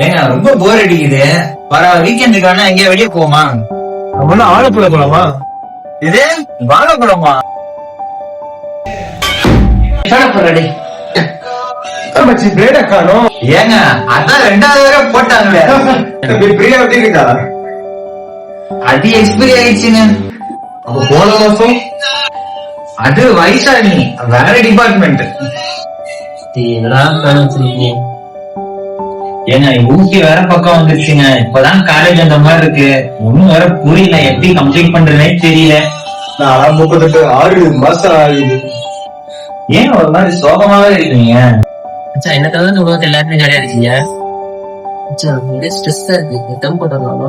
ஏங்க ரொம்ப போர் அடிக்குது. வர வீக்கெண்டுக்கான எங்கேயா வெளியே போமா? அவனா ஆலப்புழா போலாமா? இது வாழைப்பழமா? காணும் ஏங்க அதான் 2வது வரை போட்டாங்களே. அது எக்ஸ்பிரி ஆயிடுச்சுங்க. அப்ப போன மாசம் அது வயசாணி வேற டிபார்ட்மெண்ட். ஏங்க ஊட்டி வேற பக்கம் வந்துருச்சுங்க. இப்பதான் காலேஜ் அந்த மாதிரி இருக்கு. ஒண்ணும் வேற புரியல, எப்படி கம்ப்ளீட் பண்றதுனே தெரியல. நான் 36 மாசம் ஆகுது. ஏன் ஒரு மாதிரி சோகமாவே இருக்கீங்க? என்ன தவிர இந்த உலகத்துல எல்லாருமே ஜாலியா இருக்கீங்க. ஸ்ட்ரெஸ்ஸா இருக்கு. தம் போட்டுடலாமா?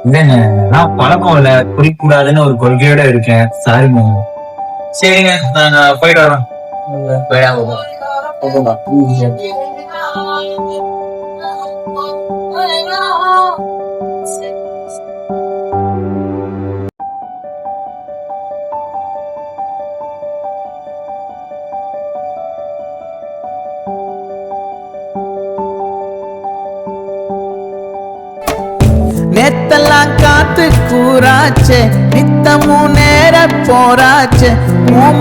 இல்லைங்க நான் பழக்கம் இல்ல, குடிக்கூடாதுன்னு ஒரு கொள்கையோட இருக்கேன். சாரிங்க. சரிங்க நான் போயிட்டு வரேன். நேத்தெல்லாம் காத்து கூறாச்சே, நித்தமும் நேர போராச்சே,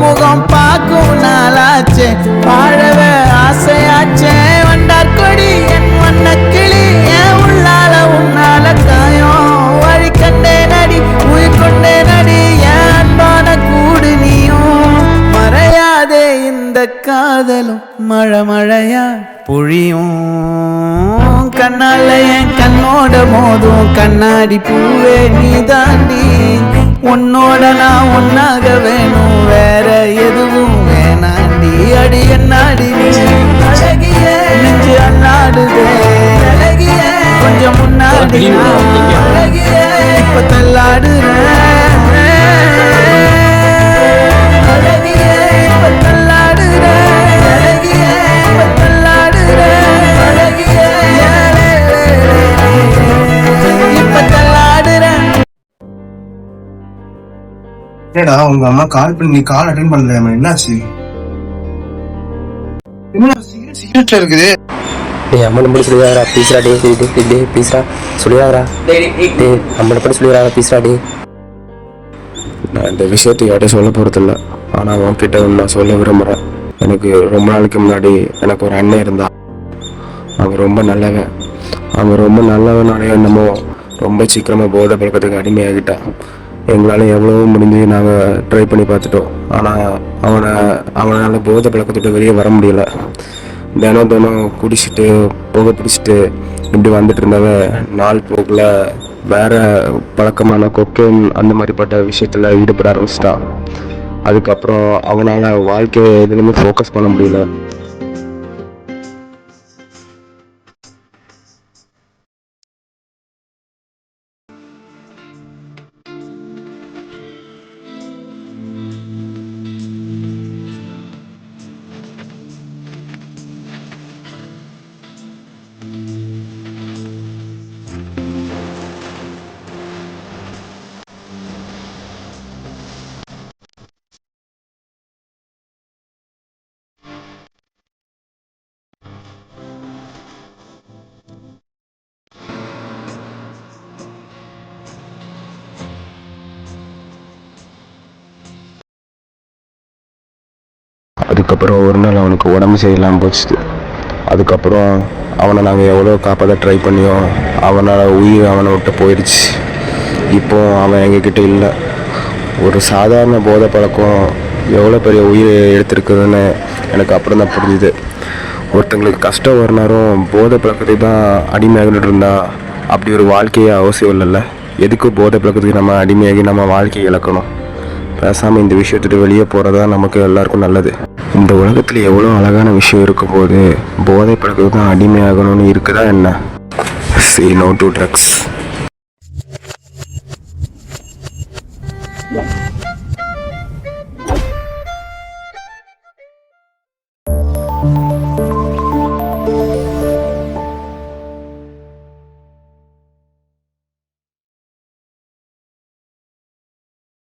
முகம் பார்க்கும் நாளாச்சே, வாழவே ஆசையாச்சே. வண்டார் கொடி என் வண்ண கிளி, என் உள்ளால உன்னால காயம் வழி கண்டே நடி, உயிர் கொண்டே நடி, என் அன்பான கூடு நீயும். மறையாதே இந்த காதலும் மழை மழையா பொழியும். கண்ணால என் கண்ணோட மோதும் கண்ணாடி பூவே நீ தாண்டி. உன்னோட நான் ஒன்னாக வேணும், வேற எதுவும் வேணாண்டி. அடி என்னாடி நீ அழகிய நெஞ்சு அண்ணாடுதே, அழகிய கொஞ்சம் முன்னாடி அழகிய இப்ப தள்ளாடுறேன், அழகிய இப்ப தள்ளாடுறேன், அழகிய இப்ப தள்ளாடுறேன், அழகிய என்னடா உங்க அம்மா கால் பண்ணி நீ கால் அட்டென்ட் பண்ணலையாம? என்னாச்சு? சீரியஸ்ல இருக்குது. டேய் அம்மா நம்பர் சொல்லிடுறா ப்ளீஸ்ரா. டே ப்ளீஸ்ரா சொல்லிடுறா. டேய் அம்மா நம்பர் சொல்லிடுறா ப்ளீஸ்ரா. டே நான் இந்த விஷயத்தை யார்கிட்ட சொல்ல போகிறதில்ல, ஆனால் உன்கிட்ட நான் சொல்ல விரும்புகிறேன். எனக்கு ரொம்ப நாளைக்கு முன்னாடி எனக்கு ஒரு அண்ணன் இருந்தான். அவன் ரொம்ப நல்லவன். அவன் ரொம்ப நல்லவனாலே என்னமோ ரொம்ப சீக்கிரமாக போதை பழக்கத்துக்கு அடிமையாகிட்டான். எங்களால் எவ்வளவோ முடிஞ்சு நாங்கள் ட்ரை பண்ணி பார்த்துட்டோம். ஆனால் அவனால் போதை பழக்கத்துட்டு வெளியே வர முடியல. தினம் குடிச்சிட்டு புகை பிடிச்சிட்டு இப்படி வந்துட்டு இருந்தவன் நாள் போக்கில் வேற பழக்கமான கொக்கைன் அந்த மாதிரிப்பட்ட விஷயத்தில் ஈடுபட ஆரம்பிச்சிட்டான். அதுக்கப்புறம் அவனால் வாழ்க்கையை எதுலையுமே ஃபோக்கஸ் பண்ண முடியல. அதுக்கப்புறம் ஒரு நாள் அவனுக்கு உடம்பு சரியில்லாமல் போச்சு. அதுக்கப்புறம் அவனை நாங்கள் எவ்வளோ காப்பாற்ற ட்ரை பண்ணியோம், அவனால் உயிர் அவனை விட்டு போயிடுச்சு. இப்போது அவன் எங்ககிட்ட இல்லை. ஒரு சாதாரண போதை பழக்கம் எவ்வளோ பெரிய உயிரை எடுத்துருக்குதுன்னு எனக்கு அப்புறம் தான் புரிஞ்சுது. ஒருத்தங்களுக்கு கஷ்டம் ஒரு நேரம் போதை பழக்கத்துக்கு தான் அடிமையாகிட்டு இருந்தா அப்படி ஒரு வாழ்க்கையே அவசியம் இல்லைல்ல. எதுக்கு போதை பழக்கத்துக்கு நம்ம அடிமையாகி நம்ம வாழ்க்கையை இழக்கணும்? பேசாமல் இந்த விஷயத்துட்டு வெளியே போகிறதா நமக்கு எல்லாருக்கும் நல்லது. இந்த உலகத்தில் எவ்வளோ அழகான விஷயம் இருக்கும்போது போதை பழக்கத்துக்கு தான் அடிமையாகணும்னு இருக்குதா என்ன? Say no to drugs.